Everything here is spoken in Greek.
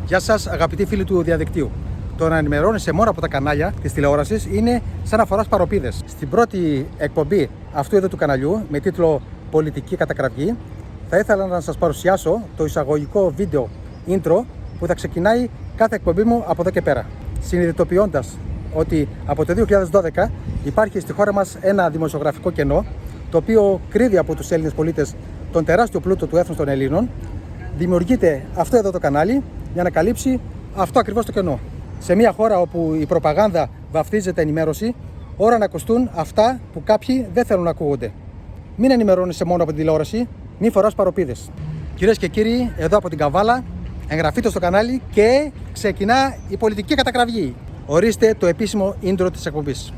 Γεια σας, αγαπητοί φίλοι του διαδικτύου. Το να ενημερώνεσαι μόνο από τα κανάλια της τηλεόρασης είναι σαν να φοράς παροπίδες. Στην πρώτη εκπομπή αυτού εδώ του καναλιού, με τίτλο Πολιτική Κατακραυγή, θα ήθελα να σας παρουσιάσω το εισαγωγικό βίντεο intro που θα ξεκινάει κάθε εκπομπή μου από εδώ και πέρα. Συνειδητοποιώντας ότι από το 2012 υπάρχει στη χώρα μας ένα δημοσιογραφικό κενό, το οποίο κρύβει από τους Έλληνες πολίτες τον τεράστιο πλούτο του έθνους των Ελλήνων, δημιουργείται αυτό εδώ το κανάλι για να καλύψει αυτό ακριβώς το κενό. Σε μια χώρα όπου η προπαγάνδα βαφτίζεται ενημέρωση, ώρα να ακουστούν αυτά που κάποιοι δεν θέλουν να ακούγονται. Μην ενημερώνεσαι μόνο από την τηλεόραση, μην φοράς παροπίδες. Κυρίες και κύριοι, εδώ από την Καβάλα, εγγραφείτε στο κανάλι και ξεκινά η πολιτική κατακραυγή. Ορίστε το επίσημο intro της εκπομπής.